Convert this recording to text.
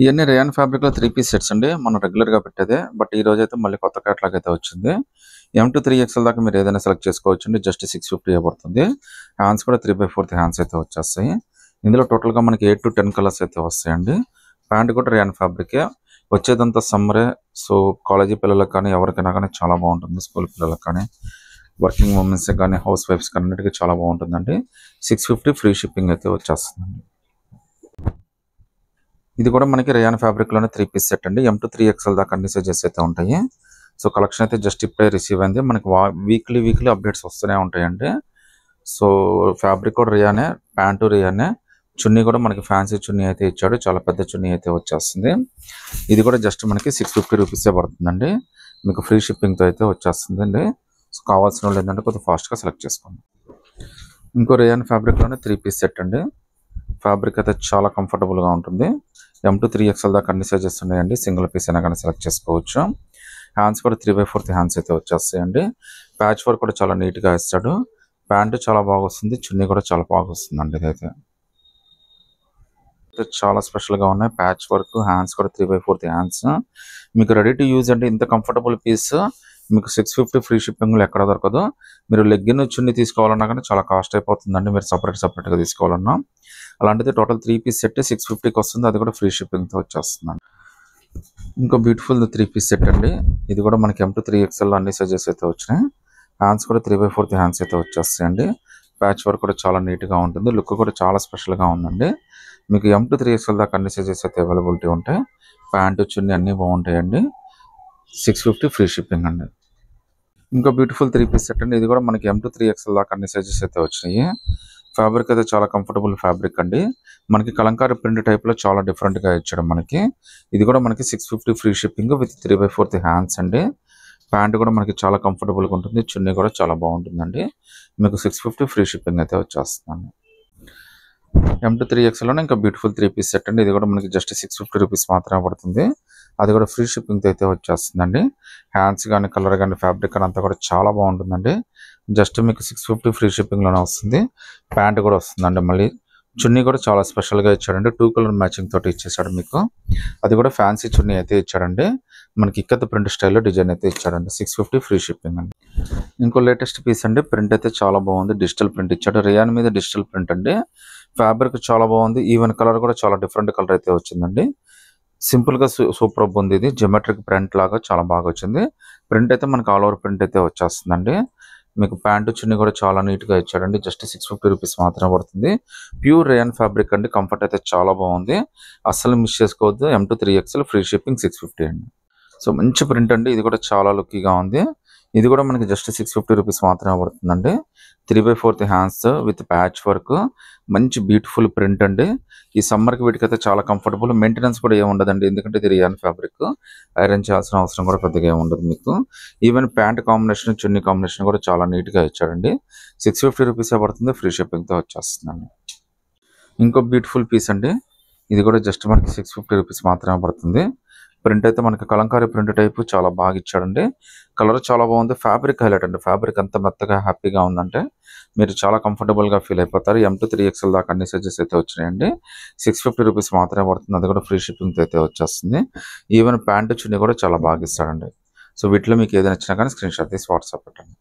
ఇవన్నీ rayon fabric లో 3 piece sets అండి. మనం రెగ్యులర్ గా పెట్టేదే. బట్ ఈ రోజు అయితే మళ్ళీ కొత్త కేటలాగ్ అయితే వచ్చింది. M2 3XL దాకా మీరు ఏదైనా సెలెక్ట్ చేసుకోవచ్చు అండి. జస్ట్ 650 పడుతుంది. హ్యాండ్స్ కూడా 3/4 హ్యాండ్స్ అయితే వచ్చేస్తాయి. ఇందులో టోటల్ గా మనకి 8 to 10 కలర్స్ అయితే వస్తాయండి. ప్యాంట్ కూడా రేయాన్ ఫ్యాబ్రికే. వచ్చేదంతా సమ్మరే. సో కాలేజీ పిల్లలకు కానీ ఎవరికైనా కానీ చాలా బాగుంటుంది. స్కూల్ పిల్లలకు కానీ వర్కింగ్ ఉమెన్స్ కానీ హౌస్ వైఫ్స్ కానీ అన్నిటికీ చాలా బాగుంటుందండి. 650 ఫ్రీ షిప్పింగ్ అయితే వచ్చేస్తుందండి. ఇది కూడా మనకి రేయాన్ ఫ్యాబ్రిక్ లోనే 3 పీస్ సెట్ అండి. M2 3XL దాకా అన్ని సైజెస్ అయితే ఉంటాయి. సో కలెక్షన్ అయితే జస్ట్ ఇప్పుడే రిసీవ్ అయింది. మనకి వీక్లీ అప్డేట్స్ వస్తూనే ఉంటాయండి. సో ఫ్యాబ్రిక్ కూడా రేయానే, ప్యాంటు రేయానే, చున్నీ కూడా మనకి ఫ్యాన్సీ చున్నీ అయితే ఇచ్చాడు. చాలా పెద్ద చున్నీ అయితే వచ్చేస్తుంది. ఇది కూడా జస్ట్ మనకి 650 రూపీసే పడుతుందండి. మీకు ఫ్రీ షిప్పింగ్తో అయితే వచ్చేస్తుందండి. సో కావాల్సిన వాళ్ళు ఏంటంటే కొద్దిగా ఫాస్ట్గా సెలెక్ట్ చేసుకోండి. ఇంకో రేయాన్ ఫ్యాబ్రిక్లోనే 3 పీస్ సెట్ అండి. ఫ్యాబ్రిక్ అయితే చాలా కంఫర్టబుల్గా ఉంటుంది. M2 3XL దాకా అన్ని సైజెస్ ఉన్నాయండి. సింగిల్ పీస్ అయినా కానీ సెలెక్ట్ చేసుకోవచ్చు. హ్యాండ్స్ కూడా 3/4 హ్యాండ్స్ అయితే వచ్చేస్తాయండి. ప్యాచ్ వర్క్ కూడా చాలా నీట్గా ఇస్తాడు. ప్యాంటు చాలా బాగా వస్తుంది. చున్నీ కూడా చాలా బాగా వస్తుందండి. ఇదైతే చాలా స్పెషల్గా ఉన్నాయి. ప్యాచ్ వర్క్, హ్యాండ్స్ కూడా 3/4 హ్యాండ్స్. మీకు రెడీ టు యూజ్ అంటే ఇంత కంఫర్టబుల్ పీస్ మీకు 650 ఫ్రీ షిప్పింగ్లో ఎక్కడ దొరకదు. మీరు లెగ్గిన్ చున్నీ తీసుకోవాలన్నా కానీ చాలా కాస్ట్ అయిపోతుందండి. మీరు సపరేట్గా తీసుకోవాలన్నా. అలాంటిది టోటల్ 3 పీస్ సెట్ 650కి వస్తుంది. అది కూడా ఫ్రీ షిప్పింగ్తో వచ్చేస్తుందండి. ఇంకో బ్యూటిఫుల్ 3 పీస్ సెట్ అండి. ఇది కూడా మనకి M2 3XL అన్ని సైజెస్ అయితే వచ్చినాయి. హ్యాండ్స్ కూడా 3/4 హ్యాండ్స్ అయితే వచ్చేస్తాయండి. ప్యాచ్ వర్క్ కూడా చాలా నీట్గా ఉంటుంది. లుక్ కూడా చాలా స్పెషల్గా ఉందండి. మీకు M2 3XL దాకా అన్ని సైజెస్ అయితే అవైలబిలిటీ ఉంటాయి. ప్యాంటు చున్నీ అన్నీ బాగుంటాయండి. 650 ఫ్రీ షిప్పింగ్ అండి. ఇంకో బ్యూటిఫుల్ 3 పీస్ సెట్ అండి. ఇది కూడా మనకి M2 3XL దాకా అన్ని సైజెస్ అయితే వచ్చినాయి. ఫ్యాబ్రిక్ అయితే చాలా కంఫర్టబుల్ ఫ్యాబ్రిక్ అండి. మనకి కలంకారీ ప్రింట్ టైప్లో చాలా డిఫరెంట్గా ఇచ్చాడు మనకి. ఇది కూడా మనకి 650 ఫ్రీ షిప్పింగ్ విత్ 3/4 హ్యాండ్స్ అండి. ప్యాంట్ కూడా మనకి చాలా కంఫర్టబుల్గా ఉంటుంది. చున్నీ కూడా చాలా బాగుంటుందండి. మీకు 650 ఫ్రీ షిప్పింగ్ అయితే వచ్చేస్తుందండి. M2 3XLలోనే ఇంకా బ్యూటిఫుల్ 3 పీస్ సెట్ అండి. ఇది కూడా మనకి జస్ట్ 650 రూపీస్ మాత్రమే పడుతుంది. అది కూడా ఫ్రీ షిప్పింగ్తో అయితే వచ్చేస్తుందండి. హ్యాండ్స్ కానీ కలర్ కానీ ఫ్యాబ్రిక్ కానీ అంతా కూడా చాలా బాగుంటుందండి. జస్ట్ మీకు 650 ఫ్రీ షిప్పింగ్లోనే వస్తుంది. ప్యాంట్ కూడా వస్తుందండి. మళ్ళీ చున్నీ కూడా చాలా స్పెషల్గా ఇచ్చాడండి. 2 కలర్ మ్యాచింగ్ తోటి ఇచ్చేసాడు మీకు. అది కూడా ఫ్యాన్సీ చున్నీ అయితే ఇచ్చాడండి. మనకి ఇక్కత ప్రింట్ స్టైల్లో డిజైన్ అయితే ఇచ్చాడండి. 650 ఫ్రీ షిప్పింగ్ అండి. ఇంకో లేటెస్ట్ పీస్ అండి. ప్రింట్ అయితే చాలా బాగుంది. డిజిటల్ ప్రింట్ ఇచ్చాడు. రేయాన్ మీద డిజిటల్ ప్రింట్ అండి. ఫ్యాబ్రిక్ చాలా బాగుంది. ఈవెన్ కలర్ కూడా చాలా డిఫరెంట్ కలర్ అయితే వచ్చిందండి. సింపుల్గా సూపర్ ఉంది. ఇది జియోమెట్రిక్ ప్రింట్ లాగా చాలా బాగా వచ్చింది. ప్రింట్ అయితే మనకి ఆల్ ఓవర్ ప్రింట్ అయితే వచ్చేస్తుందండి. మీకు ప్యాంటు చున్నీ కూడా చాలా నీట్గా ఇచ్చాడండి. జస్ట్ 650 రూపీస్ మాత్రమే పడుతుంది. ప్యూర్ రేయాన్ ఫ్యాబ్రిక్ అండి. కంఫర్ట్ అయితే చాలా బాగుంది. అస్సలు మిస్ చేసుకోవద్దు. M2 3XL ఫ్రీ షిప్పింగ్ 650 అండి. సో మంచి ప్రింట్ అండి. ఇది కూడా చాలా లుక్కీగా ఉంది. ఇది కూడా మనకి జస్ట్ 650 రూపీస్ మాత్రమే పడుతుందండి. 3/4 హ్యాండ్స్ విత్ ప్యాచ్ వర్క్, మంచి బ్యూటిఫుల్ ప్రింట్ అండి. ఈ సమ్మర్కి వీటికైతే చాలా కంఫర్టబుల్. మెయింటెనెన్స్ కూడా ఏమి ఉండదండి. ఎందుకంటే ఇది రేయాన్ ఫ్యాబ్రిక్. ఐరన్ చేయాల్సిన అవసరం కూడా పెద్దగా ఏమి ఉండదు మీకు. ఈవెన్ ప్యాంట్ కాంబినేషన్, చున్నీ కాంబినేషన్ కూడా చాలా నీట్గా ఇచ్చాడండి. 650 రూపీసే పడుతుంది. ఫ్రీ షిప్పింగ్తో వచ్చేస్తుందండి. ఇంకో బ్యూటిఫుల్ పీస్ అండి. ఇది కూడా జస్ట్ మనకి 650 రూపీస్ మాత్రమే పడుతుంది. ప్రింట్ అయితే మనకి కలంకారీ ప్రింట్ టైపు చాలా బాగా ఇచ్చాడండి. కలర్ చాలా బాగుంది. ఫ్యాబ్రిక్ హైలైట్ అండి. ఫ్యాబ్రిక్ అంత మెత్తగా హ్యాపీగా ఉందంటే మీరు చాలా కంఫర్టబుల్గా ఫీల్ అయిపోతారు. M2 3XL దాకా అన్ని సైజెస్ అయితే వచ్చినాయండి. 650 రూపీస్ మాత్రమే పడుతుంది. అది కూడా ఫ్రీ షిప్పింగ్తో అయితే వచ్చేస్తుంది. ఈవెన్ ప్యాంటు చున్నీ కూడా చాలా బాగా ఇస్తాడండి. సో వీటిలో మీకు ఏదైనా నచ్చినా కానీ స్క్రీన్ షాట్ తీసి వాట్సాప్ పెట్టండి.